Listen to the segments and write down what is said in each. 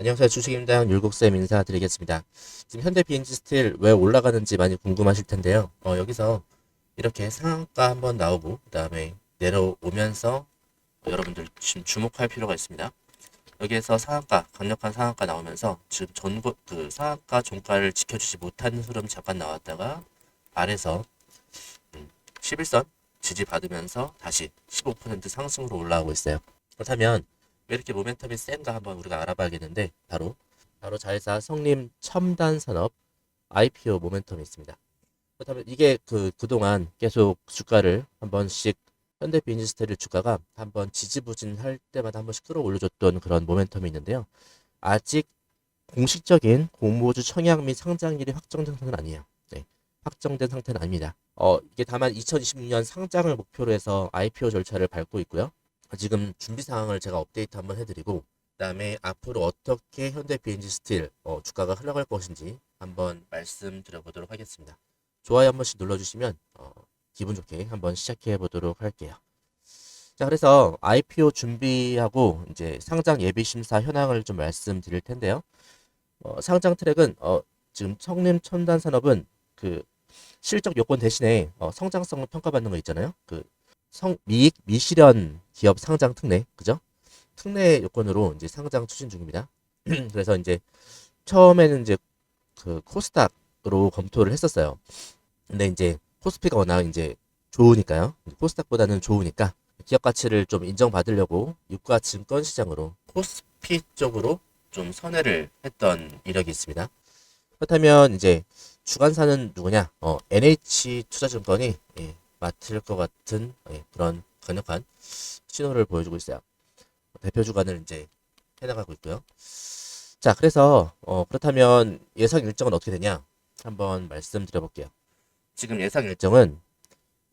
안녕하세요. 주식임당 율곡쌤 인사드리겠습니다. 지금 현대 비행지 스틸 왜 올라가는지 많이 궁금하실 텐데요. 여기서 이렇게 상한가 한번 나오고 그 다음에 내려오면서 여러분들 지금 주목할 필요가 있습니다. 여기에서 상한가, 강력한 상한가 나오면서 지금 그 상한가 종가를 지켜주지 못하는 흐름 잠깐 나왔다가 아래서 11선 지지받으면서 다시 15% 상승으로 올라오고 있어요. 그렇다면 왜 이렇게 모멘텀이 센가 한번 우리가 알아봐야겠는데 바로 자회사 성림 첨단산업 IPO 모멘텀이 있습니다. 그렇다면 이게 그동안 계속 주가를 한 번씩 현대 비즈니스테일 주가가 한번 지지부진할 때마다 한 번씩 끌어올려줬던 그런 모멘텀이 있는데요. 아직 공식적인 공모주 청약 및 상장일이 확정된 상태는 아니에요. 네, 확정된 상태는 아닙니다. 이게 다만 2026년 상장을 목표로 해서 IPO 절차를 밟고 있고요. 지금 준비 사항을 제가 업데이트 한번 해드리고 그다음에 앞으로 어떻게 현대 비행지 스틸 주가가 흘러갈 것인지 한번 말씀드려 보도록 하겠습니다. 좋아요 한 번씩 눌러주시면 기분 좋게 한번 시작해 보도록 할게요. 자, 그래서 IPO 준비하고 이제 상장 예비 심사 현황을 좀 말씀드릴 텐데요. 상장 트랙은 지금 성림 첨단 산업은 그 실적 요건 대신에 성장성을 평가받는 거 있잖아요. 그 미익 미실현 기업 상장 특례, 그죠? 특례 요건으로 이제 상장 추진 중입니다. 그래서 이제 처음에는 이제 그 코스닥으로 검토를 했었어요. 근데 이제 코스피가 워낙 이제 좋으니까요. 코스닥보다는 좋으니까 기업 가치를 좀 인정받으려고 유가 증권 시장으로 코스피 쪽으로 좀 선회를 했던 이력이 있습니다. 그렇다면 이제 주관사는 누구냐? NH 투자증권이 맡을 것 같은 그런 강력한 신호를 보여주고 있어요. 대표 주관을 이제 해나가고 있고요. 자, 그래서 그렇다면 예상 일정은 어떻게 되냐? 한번 말씀드려볼게요. 지금 예상 일정은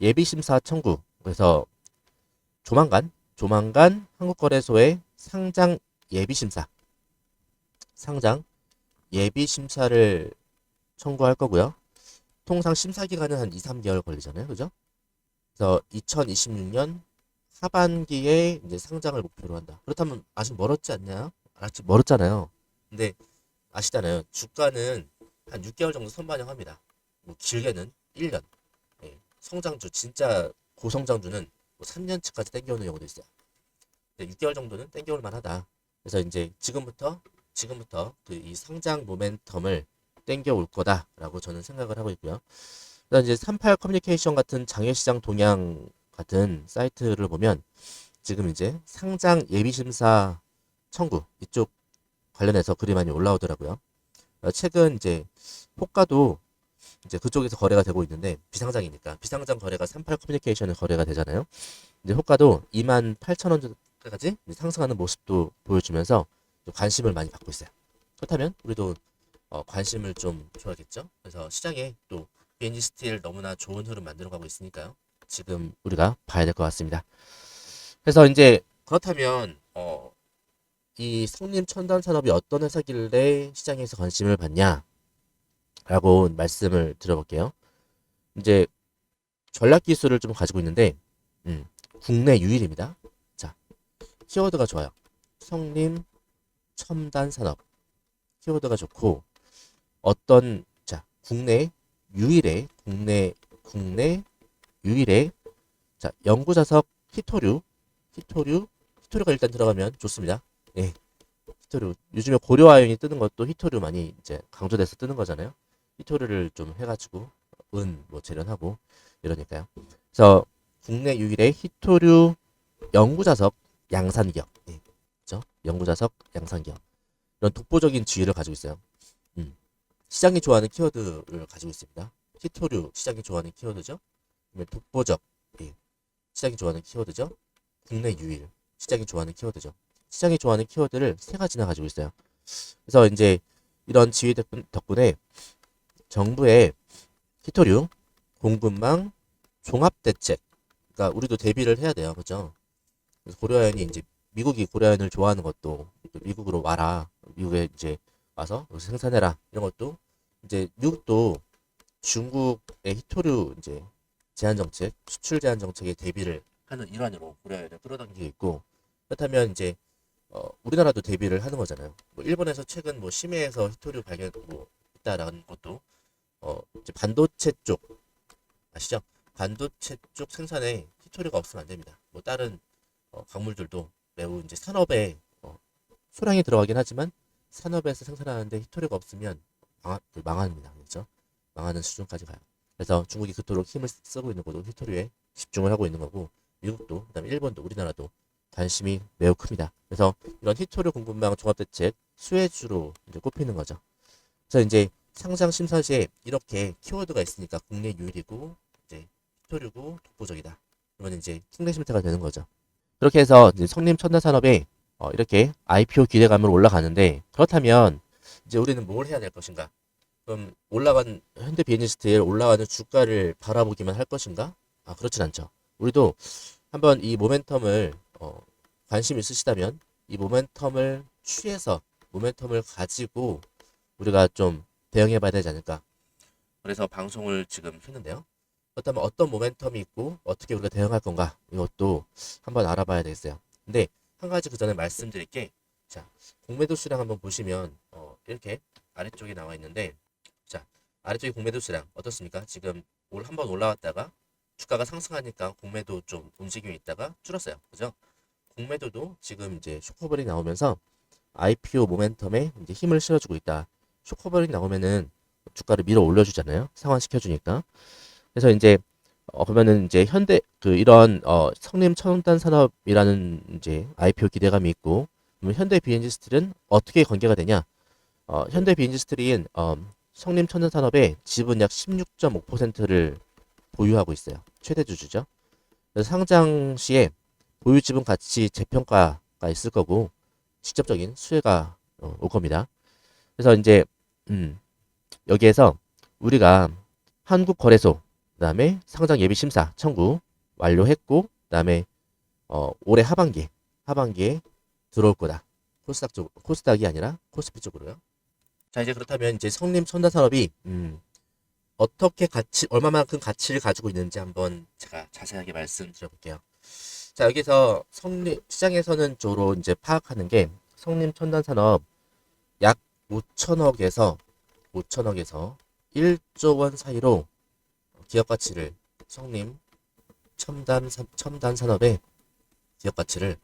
예비 심사 청구. 그래서 조만간 한국거래소에 상장 예비 심사를 청구할 거고요. 통상 심사 기간은 한 2, 3개월 걸리잖아요. 그죠? 그래서 2026년 하반기에 이제 상장을 목표로 한다. 그렇다면 아직 멀었지 않나요? 아직 멀었잖아요. 근데 아시잖아요. 주가는 한 6개월 정도 선반영합니다. 뭐 길게는 1년. 성장주 진짜 고성장주는 뭐 3년치까지 땡겨오는 경우도 있어요. 근데 6개월 정도는 땡겨올 만하다. 그래서 이제 지금부터 그 이 상장 모멘텀을 땡겨올 거다라고 저는 생각을 하고 있고요. 그다음 이제 38 커뮤니케이션 같은 장외시장 동향 같은 사이트를 보면 지금 이제 상장 예비 심사 청구 이쪽 관련해서 글이 많이 올라오더라고요. 최근 이제 호가도 이제 그쪽에서 거래가 되고 있는데 비상장이니까 비상장 거래가 38 커뮤니케이션에 거래가 되잖아요. 이제 호가도 28,000원까지 상승하는 모습도 보여주면서 관심을 많이 받고 있어요. 그렇다면 우리도 관심을 좀 줘야겠죠. 그래서 시장에 또 비엔지 스틸 너무나 좋은 흐름 만들어 가고 있으니까요. 지금 우리가 봐야 될 것 같습니다. 그래서 이제 그렇다면 이 성림 첨단 산업이 어떤 회사길래 시장에서 관심을 받냐라고 말씀을 드려볼게요. 이제 전략 기술을 좀 가지고 있는데 음, 국내 유일입니다. 자, 키워드가 좋아요. 성림 첨단 산업 키워드가 좋고 국내 유일의 자 연구 자석 히토류가 일단 들어가면 좋습니다. 예, 히토류 요즘에 고려 아연이 뜨는 것도 히토류 많이 이제 강조돼서 뜨는 거잖아요. 히토류를 좀 해가지고 뭐 재련하고 이러니까요. 그래서 국내 유일의 히토류 연구 자석 양산기업, 그죠? 연구 자석 양산기업 이런 독보적인 지위를 가지고 있어요. 음. 시장이 좋아하는 키워드를 가지고 있습니다. 히토류 시장이 좋아하는 키워드죠. 그다음에 독보적 시장이 좋아하는 키워드죠. 국내 유일 시장이 좋아하는 키워드죠. 시장이 좋아하는 키워드를 세 가지나 가지고 있어요. 그래서 이제 이런 지위 덕분에 정부의 히토류 공급망 종합 대책, 그러니까 우리도 대비를 해야 돼요, 그죠? 그래서 고려아연이 이제 미국이 고려아연을 좋아하는 것도 미국으로 와라, 미국에 이제 와서 여기서 생산해라 이런 것도 이제 미국도 중국의 히토류 이제 제한 정책, 수출 제한 정책에 대비를 하는 일환으로 고려아연을 끌어당기고 있고 그렇다면 이제 우리나라도 대비를 하는 거잖아요. 뭐 일본에서 최근 뭐 심해에서 히토류 발견 뭐 있다라는 것도 이제 반도체 쪽 아시죠? 반도체 쪽 생산에 히토류가 없으면 안 됩니다. 뭐 다른 광물들도 매우 이제 산업에 소량이 들어가긴 하지만 산업에서 생산하는데 히토류가 없으면 망합니다. 그렇죠? 망하는 수준까지 가요. 그래서 중국이 그토록 힘을 쓰고 있는 것도 히토류에 집중을 하고 있는 거고 미국도 그다음에 일본도 우리나라도 관심이 매우 큽니다. 그래서 이런 히토류 공급망 종합대책 수혜주로 이제 꼽히는 거죠. 그래서 이제 상장 심사시에 이렇게 키워드가 있으니까 국내 유일이고 이제 히토류고 독보적이다. 그러면 이제 특례 심사가 되는 거죠. 그렇게 해서 이제 성림 첨단 산업에 이렇게 IPO 기대감으로 올라가는데 그렇다면 이제 우리는 뭘 해야 될 것인가? 그럼 올라간 현대 비즈니스트일 올라가는 주가를 바라보기만 할 것인가? 아, 그렇진 않죠. 우리도 한번 이 모멘텀을 관심 있으시다면 이 모멘텀을 취해서 모멘텀을 가지고 우리가 좀 대응해 봐야 되지 않을까. 그래서 방송을 지금 했는데요. 그렇다면 어떤 모멘텀이 있고 어떻게 우리가 대응할 건가 이것도 한번 알아봐야 되겠어요. 근데 한 가지 그 전에 말씀드릴 게, 자, 공매도 수량 한번 보시면 이렇게 아래쪽에 나와 있는데, 자, 아래쪽에 공매도 수량 어떻습니까? 지금 한번 올라왔다가 주가가 상승하니까 공매도 좀 움직임이 있다가 줄었어요. 그죠? 공매도도 지금 이제 쇼커버링 나오면서 IPO 모멘텀에 이제 힘을 실어주고 있다. 쇼커버링 나오면은 주가를 밀어 올려주잖아요. 상환시켜주니까. 그래서 이제 그러면은 이제 현대 이런 성림 첨단 산업이라는 이제 IPO 기대감이 있고, 그러면 현대 비엔지 스틸은 어떻게 관계가 되냐? 현대 비엔지 스틸인 성림 첨단 산업의 지분 약 16.5%를 보유하고 있어요. 최대 주주죠. 그래서 상장 시에 보유 지분 가치 재평가가 있을 거고 직접적인 수혜가 올 겁니다. 그래서 이제 여기에서 우리가 한국거래소 그다음에 상장 예비 심사 청구 완료했고, 그다음에 올해 하반기에 들어올 거다. 코스닥이 아니라 코스피 쪽으로요. 자, 이제 그렇다면 이제 성림 첨단 산업이 어떻게 얼마만큼 가치를 가지고 있는지 한번 제가 자세하게 말씀드려 볼게요. 자, 여기서 시장에서는 주로 이제 파악하는 게 성림 첨단 산업 약 5천억에서 1조 원 사이로 기업 가치를 성림 첨단 산업의 기업 가치를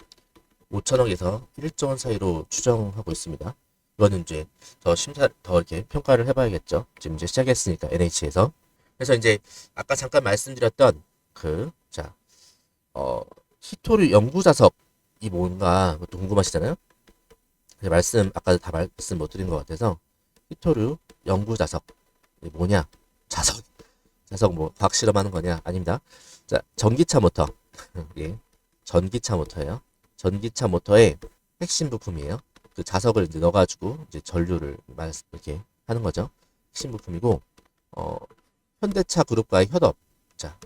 5천억에서 1조 원 사이로 추정하고 있습니다. 이거는 이제 더 이렇게 평가를 해봐야겠죠. 지금 이제 시작했으니까 NH에서. 그래서 이제 아까 잠깐 말씀드렸던 자, 히토류 연구 자석이 뭔가 그것도 궁금하시잖아요. 아까 다 말씀 못 드린 것 같아서 히토류 연구 자석 뭐냐? 자석 뭐 과학 실험하는 거냐? 아닙니다. 자, 전기차 모터. 예. 전기차 모터예요. 전기차 모터의 핵심 부품이에요. 그 자석을 이제 넣어가지고 이제 전류를 이렇게 하는 거죠. 핵심 부품이고, 현대차 그룹과의 협업. 자,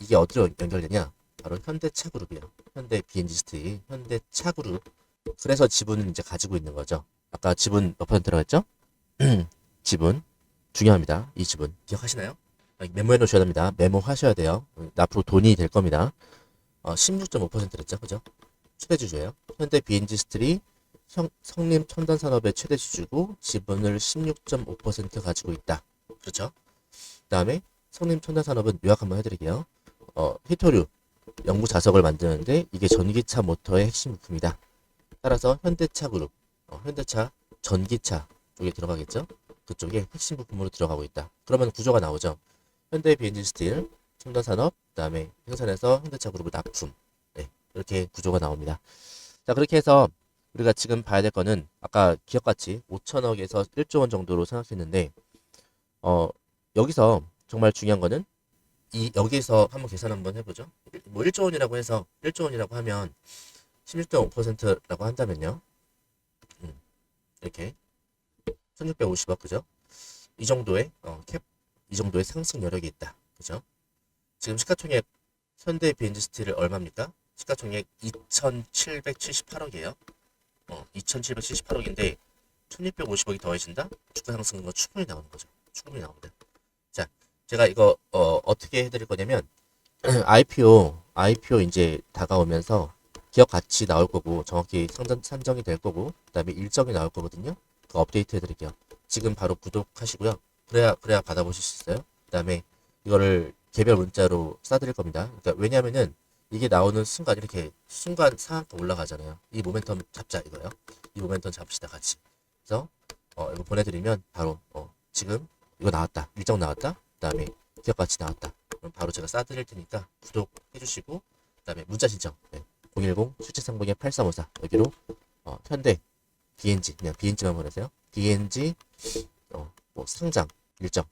이게 어디로 연결되냐? 바로 현대차 그룹이에요. 현대 비엔지스트 현대차 그룹. 그래서 지분을 이제 가지고 있는 거죠. 아까 지분 몇 퍼센트라고 했죠? 지분 중요합니다. 이 지분 기억하시나요? 메모해 놓으셔야 됩니다. 메모하셔야 돼요. 앞으로 돈이 될 겁니다. 16.5%랬죠, 그죠? 최대 주주예요. 현대 비엔지스트리 성림 첨단 산업의 최대 주주고 지분을 16.5% 가지고 있다. 그렇죠? 그다음에 성림 첨단 산업은 요약 한번 해드릴게요. 히토류 연구 자석을 만드는데 이게 전기차 모터의 핵심 부품이다. 따라서 현대차 그룹, 현대차 전기차 쪽에 들어가겠죠? 그쪽에 핵심 부품으로 들어가고 있다. 그러면 구조가 나오죠. 현대 비엔진 스틸, 첨단 산업, 그다음에 생산해서 현대차 그룹을 납품. 네, 이렇게 구조가 나옵니다. 자, 그렇게 해서 우리가 지금 봐야 될 거는 아까 기업 가치 5천억에서 1조 원 정도로 생각했는데 여기서 정말 중요한 거는 여기서 한번 계산 한번 해보죠. 뭐 1조 원이라고 해서 1조 원이라고 하면 16.5%라고 한다면요. 이렇게 1650억 그죠? 이 정도의 이 정도의 상승 여력이 있다. 그죠? 지금 시가총액 현대 비엔지 스틸을 얼마입니까? 시가총액 2,778억이에요. 2,778억인데 1,650억이 더해진다? 주가 상승은 충분히 나오는 거죠. 충분히 나옵니다. 자, 제가 이거 어떻게 해드릴 거냐면 IPO 이제 다가오면서 기업 가치 나올 거고 정확히 산정이 될 거고 그다음에 일정이 나올 거거든요. 그 업데이트 해드릴게요. 지금 바로 구독하시고요. 그래야 받아보실 수 있어요. 그다음에 이거를 개별 문자로 쏴드릴 겁니다. 그러니까 왜냐면은 이게 나오는 순간 이렇게 순간 상한가 올라가잖아요. 이 모멘텀 잡자 이거요. 이 모멘텀 잡읍시다 같이. 그래서 이거 보내드리면 바로 지금 이거 나왔다. 일정 나왔다. 그다음에 기업 가치 나왔다. 그럼 바로 제가 쏴드릴 테니까 구독해주시고 그다음에 문자 신청 010-7730-8354 여기로 현대 BNG 그냥 BNG만 보내세요. BNG 뭐 상장 일정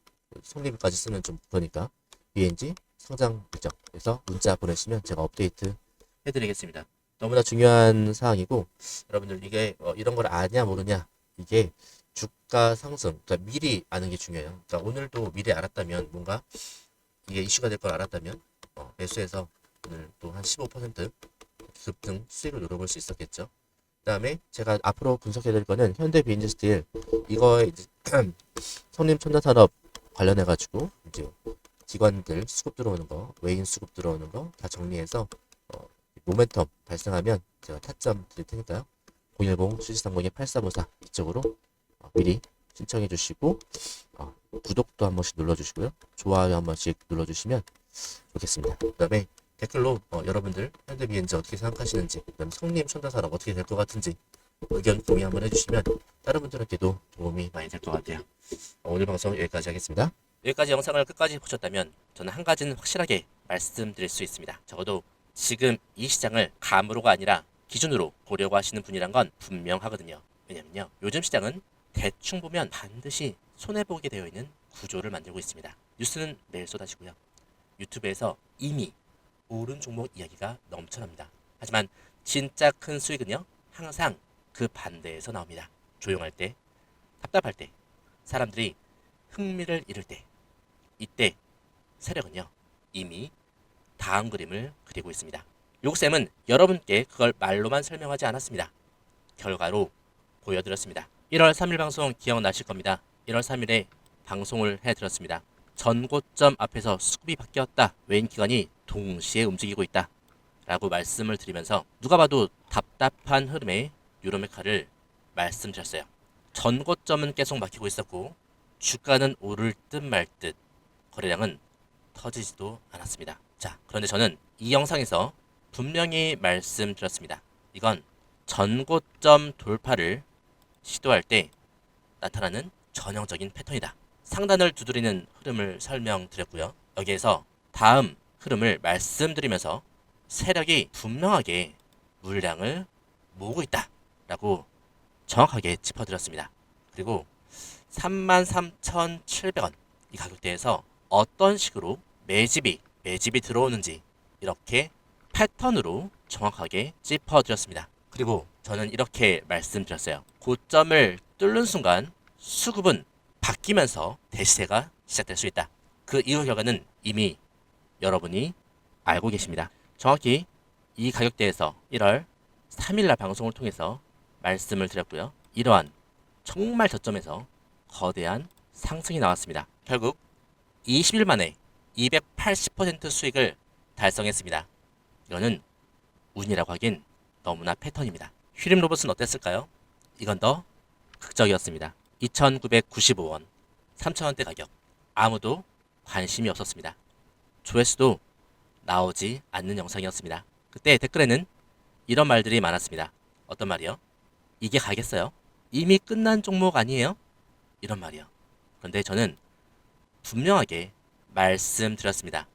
성립까지 쓰면 좀 그러니까 BNG 상장 일정 그래서 문자 보내시면 제가 업데이트 해드리겠습니다. 너무나 중요한 사항이고 여러분들 이게 이런 걸 아냐 모르냐 이게 주가 상승 그러니까 미리 아는 게 중요해요. 그러니까 오늘도 미리 알았다면 뭔가 이게 이슈가 될 걸 알았다면 매수해서 오늘 또 한 15% 급등 수익을 노려볼 수 있었겠죠. 그 다음에 제가 앞으로 분석해 드릴 거는 현대 비엔지 스틸 이거에 이제 성림 첨단산업 관련해 가지고 이제 기관들 수급 들어오는 거 외인 수급 들어오는 거 다 정리해서 모멘텀 발생하면 제가 타점 드릴 테니까요. 010-7730-8354 이쪽으로 미리 신청해 주시고 구독도 한 번씩 눌러주시고요. 좋아요 한 번씩 눌러주시면 좋겠습니다. 그 다음에 댓글로 여러분들 현대 비엔지 어떻게 생각하시는지 그다음 성림 첨단산업 어떻게 될 것 같은지 의견 공유 한번 해주시면 다른 분들에게도 도움이 많이 될 것 같아요. 오늘 방송 여기까지 하겠습니다. 여기까지 영상을 끝까지 보셨다면 저는 한 가지는 확실하게 말씀드릴 수 있습니다. 적어도 지금 이 시장을 감으로가 아니라 기준으로 보려고 하시는 분이란 건 분명하거든요. 왜냐면요 요즘 시장은 대충 보면 반드시 손해보게 되어 있는 구조를 만들고 있습니다. 뉴스는 매일 쏟아지고요. 유튜브에서 이미 오른 종목 이야기가 넘쳐납니다. 하지만 진짜 큰 수익은요 항상 그 반대에서 나옵니다. 조용할 때, 답답할 때, 사람들이 흥미를 잃을 때, 이때 세력은요 이미 다음 그림을 그리고 있습니다. 요쌤은 여러분께 그걸 말로만 설명하지 않았습니다. 결과로 보여드렸습니다. 1월 3일 방송 기억나실 겁니다. 1월 3일에 방송을 해드렸습니다. 전고점 앞에서 수급이 바뀌었다. 외인 기관이 동시에 움직이고 있다. 라고 말씀을 드리면서 누가 봐도 답답한 흐름의 유로메카를 말씀드렸어요. 전고점은 계속 막히고 있었고 주가는 오를 듯 말 듯 거래량은 터지지도 않았습니다. 자, 그런데 저는 이 영상에서 분명히 말씀드렸습니다. 이건 전고점 돌파를 시도할 때 나타나는 전형적인 패턴이다. 상단을 두드리는 흐름을 설명드렸고요. 여기에서 다음 흐름을 말씀드리면서 세력이 분명하게 물량을 모으고 있다 라고 정확하게 짚어드렸습니다. 그리고 33,700원 이 가격대에서 어떤 식으로 매집이 들어오는지 이렇게 패턴으로 정확하게 짚어드렸습니다. 그리고 저는 이렇게 말씀드렸어요. 고점을 뚫는 순간 수급은 바뀌면서 대시세가 시작될 수 있다. 그 이후 결과는 이미 여러분이 알고 계십니다. 정확히 이 가격대에서 1월 3일날 방송을 통해서 말씀을 드렸고요. 이러한 정말 저점에서 거대한 상승이 나왔습니다. 결국 20일 만에 280% 수익을 달성했습니다. 이거는 운이라고 하긴 너무나 패턴입니다. 휘림 로봇은 어땠을까요? 이건 더 극적이었습니다. 2,995원, 3,000원대 가격. 아무도 관심이 없었습니다. 조회수도 나오지 않는 영상이었습니다. 그때 댓글에는 이런 말들이 많았습니다. 어떤 말이요? 이게 가겠어요? 이미 끝난 종목 아니에요? 이런 말이요. 그런데 저는 분명하게 말씀드렸습니다.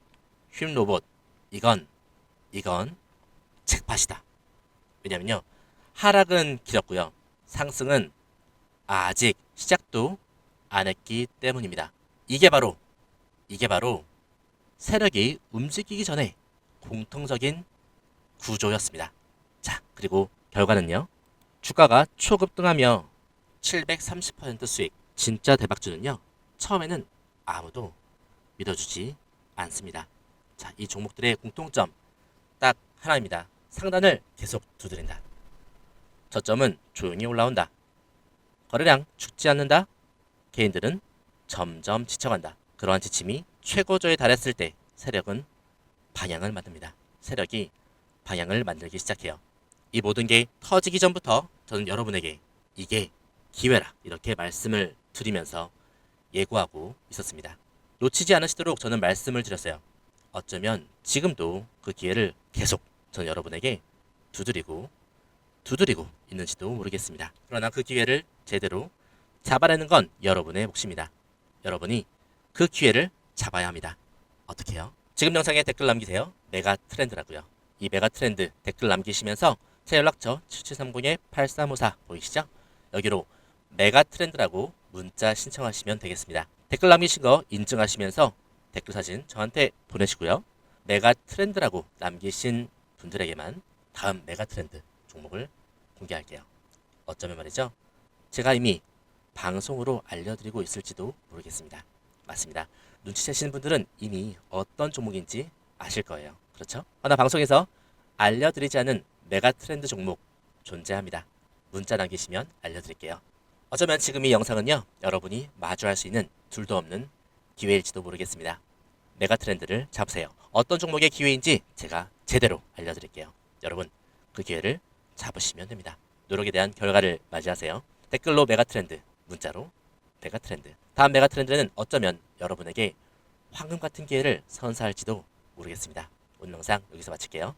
휘림 로봇, 이건 잭팟이다. 왜냐면요. 하락은 길었고요. 상승은 아직 시작도 안 했기 때문입니다. 이게 바로 세력이 움직이기 전에 공통적인 구조였습니다. 자, 그리고 결과는요. 주가가 초급등하며 730% 수익. 진짜 대박주는요. 처음에는 아무도 믿어주지 않습니다. 자, 이 종목들의 공통점 딱 하나입니다. 상단을 계속 두드린다. 저점은 조용히 올라온다. 거래량 죽지 않는다. 개인들은 점점 지쳐간다. 그러한 지침이 최고조에 달했을 때 세력은 방향을 만듭니다. 세력이 방향을 만들기 시작해요. 이 모든 게 터지기 전부터 저는 여러분에게 이게 기회라 이렇게 말씀을 드리면서 예고하고 있었습니다. 놓치지 않으시도록 저는 말씀을 드렸어요. 어쩌면 지금도 그 기회를 계속 저는 여러분에게 두드리고 있는지도 모르겠습니다. 그러나 그 기회를 제대로 잡아내는 건 여러분의 몫입니다. 여러분이 그 기회를 잡아야 합니다. 어떻게 해요? 지금 영상에 댓글 남기세요. 메가 트렌드라고요. 이 메가 트렌드 댓글 남기시면서 제 연락처 7730-8354 보이시죠? 여기로 메가 트렌드라고 문자 신청하시면 되겠습니다. 댓글 남기신 거 인증하시면서 댓글 사진 저한테 보내시고요. 메가 트렌드라고 남기신 분들에게만 다음 메가 트렌드 종목을 공개할게요. 어쩌면 말이죠. 제가 이미 방송으로 알려드리고 있을지도 모르겠습니다. 맞습니다. 눈치채시는 분들은 이미 어떤 종목인지 아실 거예요. 그렇죠? 하나 방송에서 알려드리지 않은 메가 트렌드 종목 존재합니다. 문자 남기시면 알려드릴게요. 어쩌면 지금 이 영상은요, 여러분이 마주할 수 있는 둘도 없는 기회일지도 모르겠습니다. 메가 트렌드를 잡으세요. 어떤 종목의 기회인지 제가 제대로 알려드릴게요. 여러분, 그 기회를 잡으시면 됩니다. 노력에 대한 결과를 맞이하세요. 댓글로 메가 트렌드, 문자로 메가 트렌드. 다음 메가 트렌드는 어쩌면 여러분에게 황금 같은 기회를 선사할지도 모르겠습니다. 오늘 영상 여기서 마칠게요.